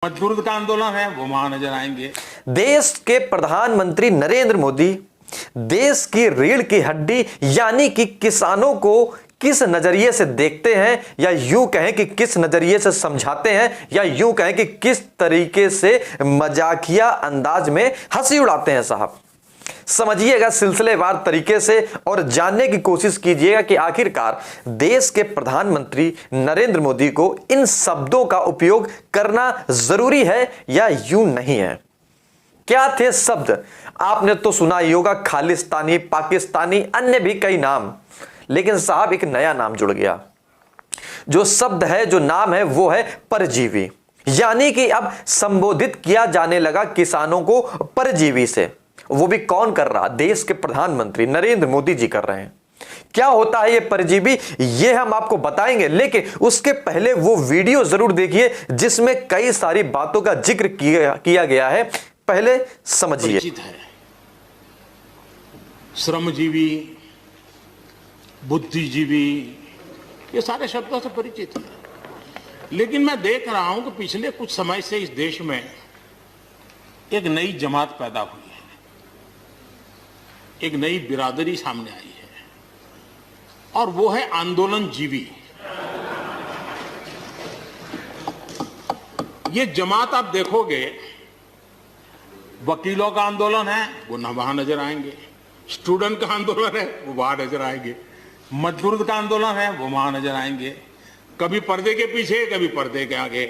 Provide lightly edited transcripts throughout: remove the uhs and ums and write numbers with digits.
मजदूर का आंदोलन है वो वहां नजर आएंगे। देश के प्रधानमंत्री नरेंद्र मोदी देश की रीढ़ की हड्डी यानी कि किसानों को किस नजरिए से देखते हैं, या यूं कहें कि किस नजरिए से समझाते हैं, या यूं कहें कि किस तरीके से मजाकिया अंदाज में हंसी उड़ाते हैं। साहब समझिएगा सिलसिलेवार तरीके से और जानने की कोशिश कीजिएगा कि आखिरकार देश के प्रधानमंत्री नरेंद्र मोदी को इन शब्दों का उपयोग करना जरूरी है या यूं नहीं है। क्या थे शब्द? आपने तो सुना ही होगा खालिस्तानी, पाकिस्तानी, अन्य भी कई नाम, लेकिन साहब एक नया नाम जुड़ गया। जो शब्द है, जो नाम है, वो है परजीवी। यानी कि अब संबोधित किया जाने लगा किसानों को परजीवी से। वो भी कौन कर रहा? देश के प्रधानमंत्री नरेंद्र मोदी जी कर रहे हैं। क्या होता है ये परजीवी, ये हम आपको बताएंगे, लेकिन उसके पहले वो वीडियो जरूर देखिए जिसमें कई सारी बातों का जिक्र किया गया है। पहले समझिए। श्रमजीवी, बुद्धिजीवी, ये सारे शब्दों से परिचित है, लेकिन मैं देख रहा हूं कि पिछले कुछ समय से इस देश में एक नई जमात पैदा हुई है, एक नई बिरादरी सामने आई है, और वो है आंदोलनजीवी। ये जमात आप देखोगे, वकीलों का आंदोलन है वो न वहां नजर आएंगे, स्टूडेंट का आंदोलन है वो वहां नजर आएंगे, मजदूर का आंदोलन है वो वहां नजर आएंगे, कभी पर्दे के पीछे कभी पर्दे के आगे।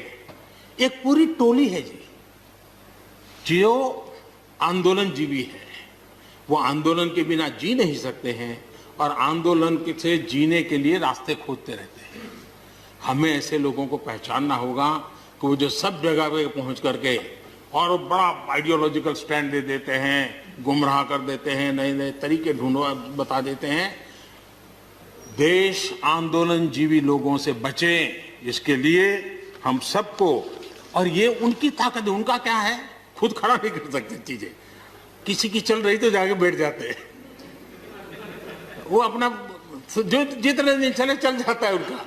एक पूरी टोली है जी जो आंदोलनजीवी है। वो आंदोलन के बिना जी नहीं सकते हैं और आंदोलन से जीने के लिए रास्ते खोजते रहते हैं। हमें ऐसे लोगों को पहचानना होगा कि वो जो सब जगह पे पहुंच करके और बड़ा आइडियोलॉजिकल स्टैंड दे देते हैं, गुमराह कर देते हैं, नए नए तरीके बता देते हैं। देश आंदोलनजीवी लोगों से बचे, इसके लिए हम सबको, और ये उनकी ताकत है। उनका क्या है, खुद खड़ा नहीं कर सकते चीजें, किसी की चल रही तो जाके बैठ जाते हैं, वो अपना जो जितने दिन चले चल जाता है उनका।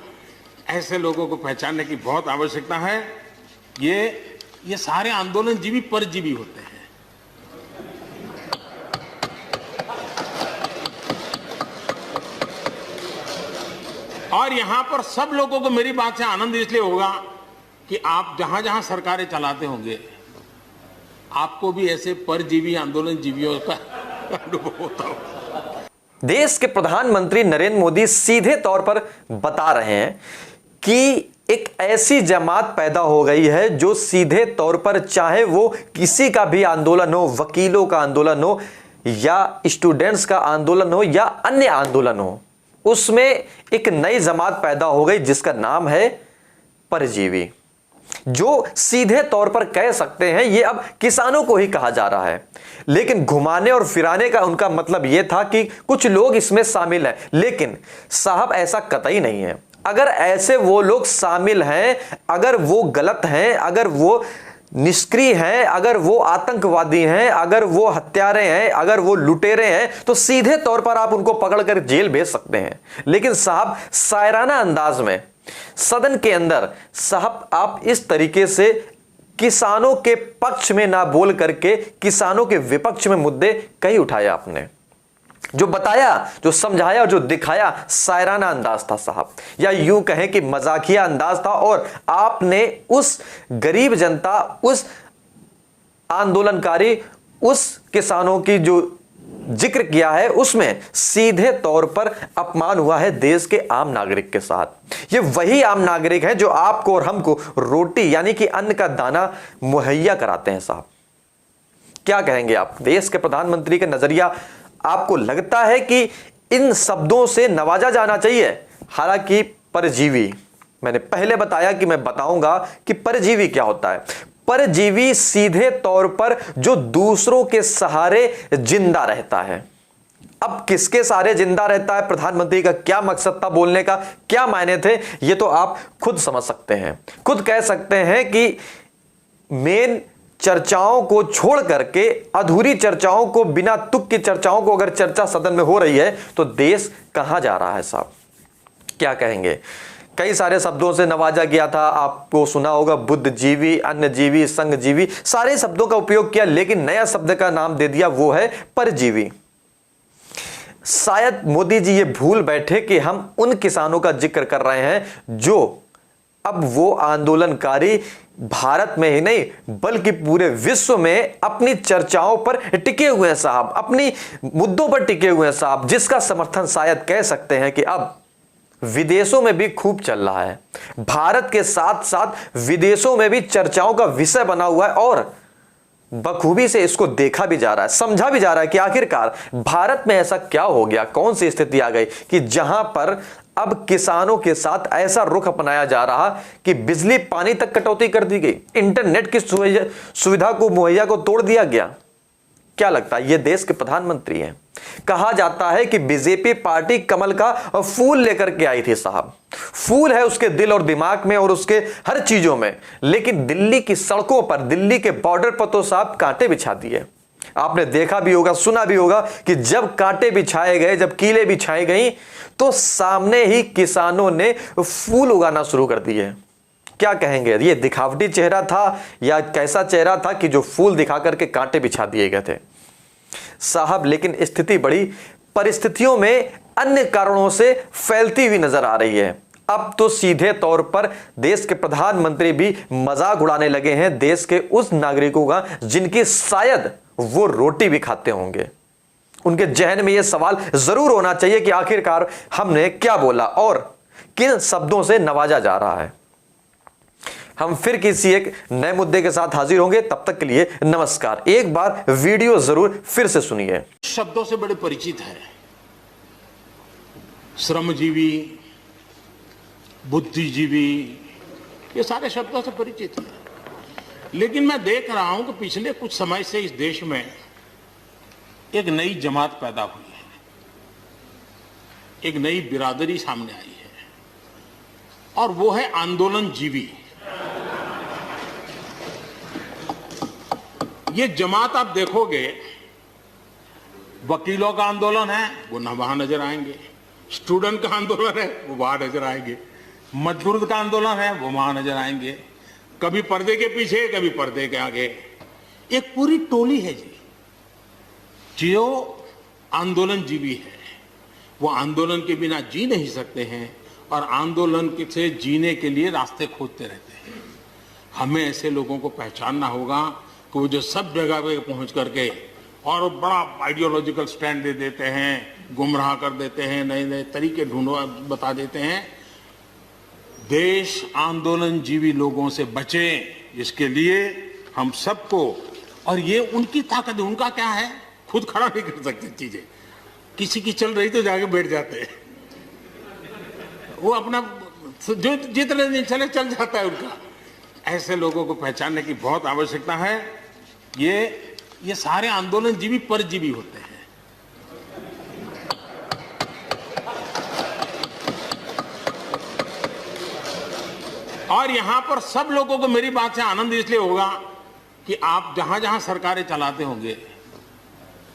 ऐसे लोगों को पहचानने की बहुत आवश्यकता है। ये सारे आंदोलनजीवी परजीवी होते हैं। और यहां पर सब लोगों को मेरी बात से आनंद इसलिए होगा कि आप जहां जहां सरकारें चलाते होंगे, आपको भी ऐसे परजीवी आंदोलनजीवियों का अनुभव होता होगा। देश के प्रधानमंत्री नरेंद्र मोदी सीधे तौर पर बता रहे हैं कि एक ऐसी जमात पैदा हो गई है जो सीधे तौर पर, चाहे वो किसी का भी आंदोलन हो, वकीलों का आंदोलन हो या स्टूडेंट्स का आंदोलन हो या अन्य आंदोलन हो, उसमें एक नई जमात पैदा हो गई जिसका नाम है परजीवी। जो सीधे तौर पर कह सकते हैं ये अब किसानों को ही कहा जा रहा है, लेकिन घुमाने और फिराने का उनका मतलब यह था कि कुछ लोग इसमें शामिल हैं। लेकिन साहब ऐसा कतई नहीं है। अगर ऐसे वो लोग शामिल हैं, अगर वो गलत हैं, अगर वो निष्क्रिय हैं, अगर वो आतंकवादी हैं, अगर वो हत्यारे हैं, अगर वो लुटेरे हैं, तो सीधे तौर पर आप उनको पकड़कर जेल भेज सकते हैं। लेकिन साहब शायराना अंदाज में सदन के अंदर साहब आप इस तरीके से किसानों के पक्ष में ना बोल करके किसानों के विपक्ष में मुद्दे कई उठाए। आपने जो बताया, जो समझाया और जो दिखाया, शायराना अंदाज था साहब, या यूं कहें कि मजाकिया अंदाज था। और आपने उस गरीब जनता, उस आंदोलनकारी, उस किसानों की जो जिक्र किया है, उसमें सीधे तौर पर अपमान हुआ है देश के आम नागरिक के साथ। ये वही आम नागरिक हैं जो आपको और हमको रोटी यानी कि अन्न का दाना मुहैया कराते हैं। साहब क्या कहेंगे आप? देश के प्रधानमंत्री का नजरिया आपको लगता है कि इन शब्दों से नवाजा जाना चाहिए? हालांकि परजीवी, मैंने पहले बताया कि मैं बताऊंगा कि परजीवी क्या होता है। परजीवी सीधे तौर पर जो दूसरों के सहारे जिंदा रहता है। अब किसके सहारे जिंदा रहता है? प्रधानमंत्री का क्या मकसद था बोलने का, क्या मायने थे, ये तो आप खुद समझ सकते हैं। खुद कह सकते हैं कि मेन चर्चाओं को छोड़ करके, अधूरी चर्चाओं को, बिना तुक की चर्चाओं को अगर चर्चा सदन में हो रही है तो देश कहां जा रहा है? साहब क्या कहेंगे कई सारे शब्दों से नवाजा गया था। आपको सुना होगा बुद्धिजीवी, अन्यजीवी, संघजीवी, सारे शब्दों का उपयोग किया, लेकिन नया शब्द का नाम दे दिया, वो है परजीवी। शायद मोदी जी ये भूल बैठे कि हम उन किसानों का जिक्र कर रहे हैं जो अब वो आंदोलनकारी भारत में ही नहीं बल्कि पूरे विश्व में अपनी चर्चाओं पर टिके हुए हैं साहब, अपनी मुद्दों पर टिके हुए हैं साहब, जिसका समर्थन शायद कह सकते हैं कि अब विदेशों में भी खूब चल रहा है। भारत के साथ साथ विदेशों में भी चर्चाओं का विषय बना हुआ है और बखूबी से इसको देखा भी जा रहा है, समझा भी जा रहा है कि आखिरकार भारत में ऐसा क्या हो गया, कौन सी स्थिति आ गई कि जहां पर अब किसानों के साथ ऐसा रुख अपनाया जा रहा कि बिजली पानी तक कटौती कर दी गई, इंटरनेट की सुविधा को मुहैया को तोड़ दिया गया। क्या लगता है ये देश के प्रधानमंत्री हैं? कहा जाता है कि बीजेपी पार्टी कमल का फूल लेकर के आई थी साहब, फूल है उसके दिल और दिमाग में और उसके हर चीजों में, लेकिन दिल्ली की सड़कों पर, दिल्ली के बॉर्डर पर तो साहब कांटे बिछा दिए। आपने देखा भी होगा, सुना भी होगा कि जब कांटे बिछाए गए, जब कीलें बिछाई गई तो सामने ही किसानों ने फूल उगाना शुरू कर दिए। क्या कहेंगे, ये दिखावटी चेहरा था या कैसा चेहरा था कि जो फूल दिखा करके कांटे बिछा दिए गए थे साहब? लेकिन स्थिति बड़ी परिस्थितियों में अन्य कारणों से फैलती हुई नजर आ रही है। अब तो सीधे तौर पर देश के प्रधानमंत्री भी मजाक उड़ाने लगे हैं देश के उस नागरिकों का जिनकी शायद वो रोटी भी खाते होंगे। उनके जहन में यह सवाल जरूर होना चाहिए कि आखिरकार हमने क्या बोला और किन शब्दों से नवाजा जा रहा है। हम फिर किसी एक नए मुद्दे के साथ हाजिर होंगे, तब तक के लिए नमस्कार। एक बार वीडियो जरूर फिर से सुनिए। शब्दों से बड़े परिचित है, श्रमजीवी, बुद्धिजीवी, ये सारे शब्दों से परिचित है। लेकिन मैं देख रहा हूं कि पिछले कुछ समय से इस देश में एक नई जमात पैदा हुई है, एक नई बिरादरी सामने आई है और वो है आंदोलनजीवी। ये जमात आप देखोगे, वकीलों का आंदोलन है वो वहां नजर आएंगे, स्टूडेंट का आंदोलन है वो वहां नजर आएंगे, मजदूर का आंदोलन है वो वहां नजर आएंगे, कभी पर्दे के पीछे कभी पर्दे के आगे। एक पूरी टोली है जी जो आंदोलनजीवी है। वो आंदोलन के बिना जी नहीं सकते हैं और आंदोलन से जीने के लिए रास्ते खोजते रहते हैं। हमें ऐसे लोगों को पहचानना होगा कि वो जो सब जगह पे पहुंच करके और बड़ा आइडियोलॉजिकल स्टैंड दे देते हैं, गुमराह कर देते हैं, नए नए तरीके बता देते हैं। देश आंदोलनजीवी लोगों से बचे, इसके लिए हम सबको, और ये उनकी ताकत है। उनका क्या है, खुद खड़ा नहीं कर सकते चीजें, किसी की चल रही तो जाके बैठ जाते हैं, वो अपना जो जितने दिन चले चल जाता है उनका। ऐसे लोगों को पहचानने की बहुत आवश्यकता है। ये सारे आंदोलनजीवी परजीवी होते हैं। और यहां पर सब लोगों को मेरी बात से आनंद इसलिए होगा कि आप जहां जहां सरकारें चलाते होंगे